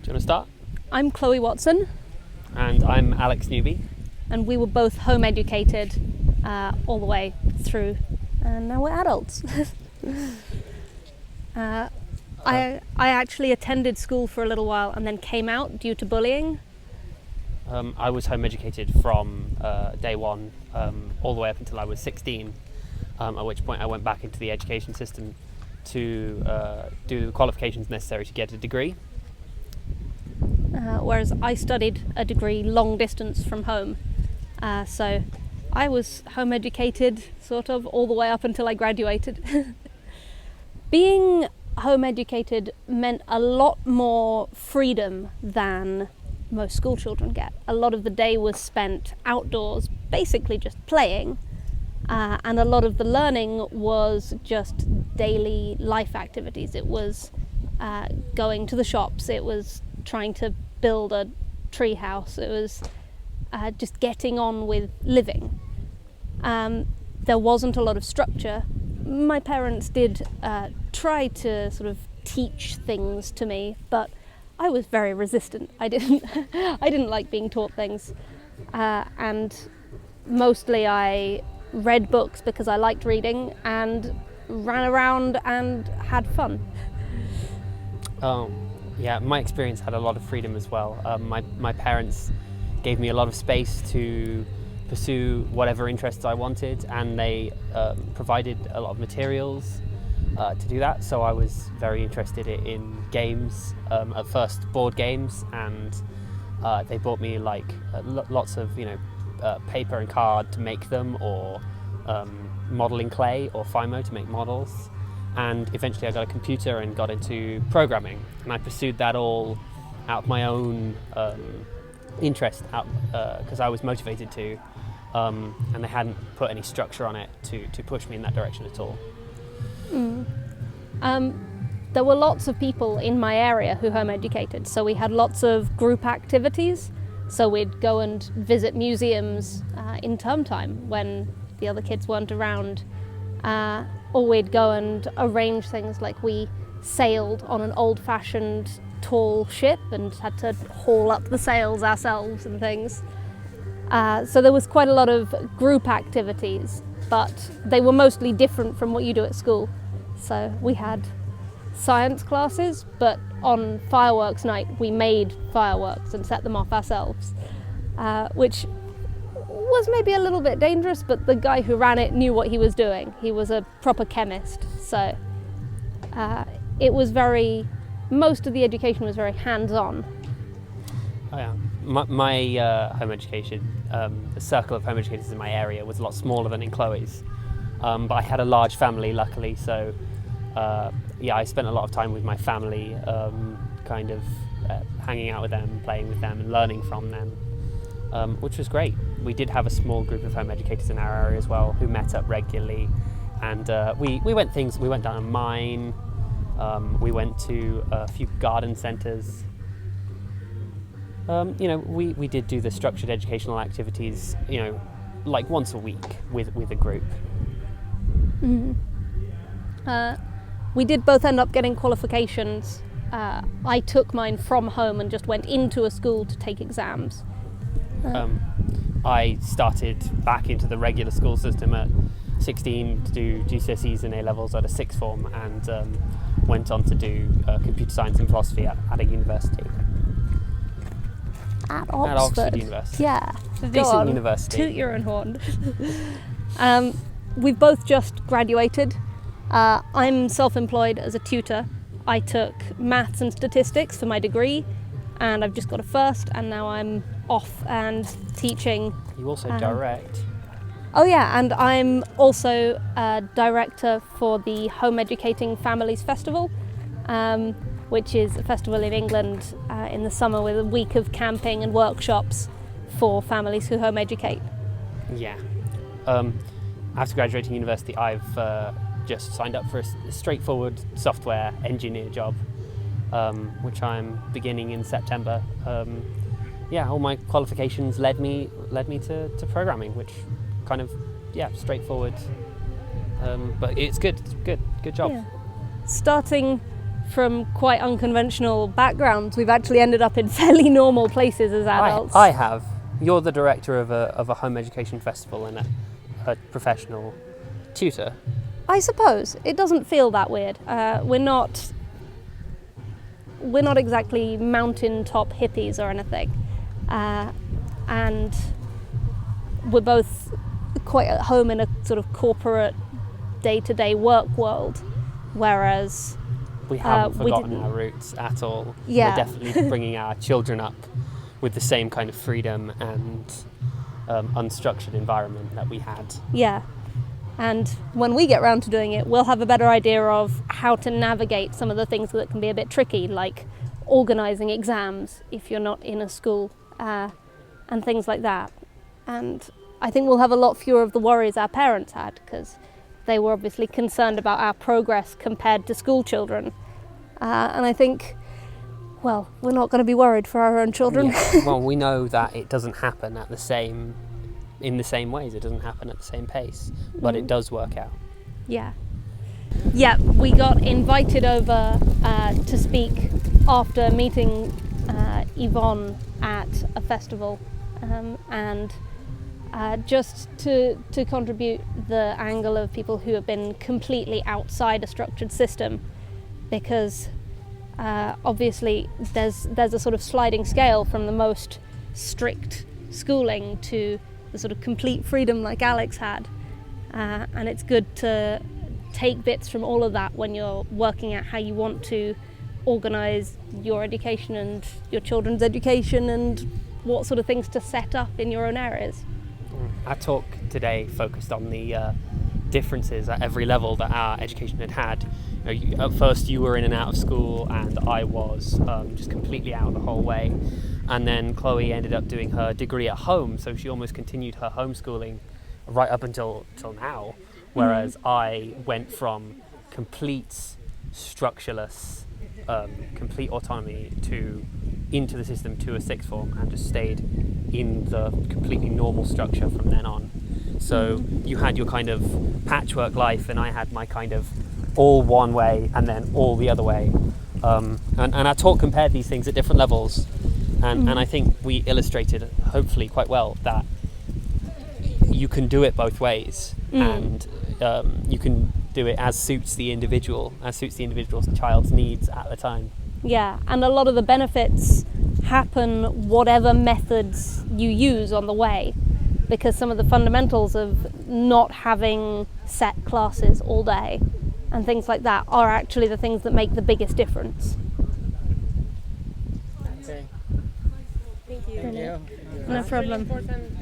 you want to start? I'm Chloe Watson. And I'm Alex Newby. And we were both home educated all the way through, and now we're adults. I actually attended school for a little while and then came out due to bullying. I was home educated from day one all the way up until I was 16, at which point I went back into the education system to do the qualifications necessary to get a degree. Whereas I studied a degree long distance from home. So I was home educated sort of all the way up until I graduated. Being home educated meant a lot more freedom than most school children get. A lot of the day was spent outdoors, basically just playing, and a lot of the learning was just daily life activities. It was going to the shops, it was trying to build a tree house, it was just getting on with living. There wasn't a lot of structure. My parents did try to sort of teach things to me, but I was very resistant. I didn't like being taught things, and mostly I read books because I liked reading and ran around and had fun. Yeah, my experience had a lot of freedom as well. My parents gave me a lot of space to pursue whatever interests I wanted, and they provided a lot of materials to do that. So I was very interested in games, at first board games, and they bought me like lots of paper and card to make them, or modelling clay or Fimo to make models. And eventually I got a computer and got into programming, and I pursued that all out of my own interest, because I was motivated to, and they hadn't put any structure on it to push me in that direction at all. There were lots of people in my area who home educated, so we had lots of group activities. So we'd go and visit museums in term time when the other kids weren't around, or we'd go and arrange things like we sailed on an old-fashioned tall ship and had to haul up the sails ourselves and things. So there was quite a lot of group activities, but they were mostly different from what you do at school. So we had science classes, but on fireworks night we made fireworks and set them off ourselves, which was maybe a little bit dangerous, but the guy who ran it knew what he was doing. He was a proper chemist, so it was most of the education was very hands-on. Oh yeah, my home education, the circle of home educators in my area was a lot smaller than in Chloe's, but I had a large family luckily, so I spent a lot of time with my family, kind of hanging out with them, playing with them and learning from them, which was great. We did have a small group of home educators in our area as well who met up regularly, and we went down a mine, we went to a few garden centres. We did do the structured educational activities, like once a week with a group. We did both end up getting qualifications. I took mine from home and just went into a school to take exams. I started back into the regular school system at 16 to do GCSEs and A-levels at a sixth form, and went on to do computer science and philosophy at a university. At Oxford. At Oxford University. Yeah. Decent university. Toot your own horn. We've both just graduated. I'm self-employed as a tutor. I took maths and statistics for my degree, and I've just got a first, and now I'm off and teaching. You also direct. Oh yeah, and I'm also a director for the Home Educating Families Festival, which is a festival in England in the summer with a week of camping and workshops for families who home educate. Yeah. After graduating university, I've just signed up for a straightforward software engineer job, which I'm beginning in September. All my qualifications led me to programming, which kind of straightforward, but it's good job. Starting from quite unconventional backgrounds, we've actually ended up in fairly normal places as adults. I have. You're the director of a home education festival and a professional tutor. I suppose it doesn't feel that weird. We're not exactly mountaintop hippies or anything, and we're both quite at home in a sort of corporate day-to-day work world, whereas we haven't forgotten our roots at all. Yeah. We're definitely bringing our children up with the same kind of freedom and unstructured environment that we had. Yeah. And when we get round to doing it, we'll have a better idea of how to navigate some of the things that can be a bit tricky, like organising exams if you're not in a school, and things like that. And I think we'll have a lot fewer of the worries our parents had, because they were obviously concerned about our progress compared to school children. And I think, well, we're not going to be worried for our own children. Yeah. Well, we know that it doesn't happen in the same ways. It doesn't happen at the same pace, but it does work out. Yeah. Yeah, we got invited over to speak after meeting Yvonne at a festival, and just to contribute the angle of people who have been completely outside a structured system, because obviously there's a sort of sliding scale from the most strict schooling to the sort of complete freedom like Alex had, and it's good to take bits from all of that when you're working out how you want to organise your education and your children's education and what sort of things to set up in your own areas. Our talk today focused on the differences at every level that our education had had. At first you were in and out of school, and I was just completely out the whole way. And then Chloe ended up doing her degree at home, so she almost continued her homeschooling right up until now. Whereas I went from complete structureless, complete autonomy into the system to a sixth form, and just stayed in the completely normal structure from then on. So you had your kind of patchwork life, and I had my kind of all one way and then all the other way. And our talk compared these things at different levels. And I think we illustrated, hopefully quite well, that you can do it both ways, and you can do it as suits the individual's child's needs at the time. Yeah, and a lot of the benefits happen whatever methods you use on the way, because some of the fundamentals of not having set classes all day and things like that are actually the things that make the biggest difference. Okay. Thank you. No problem. Really important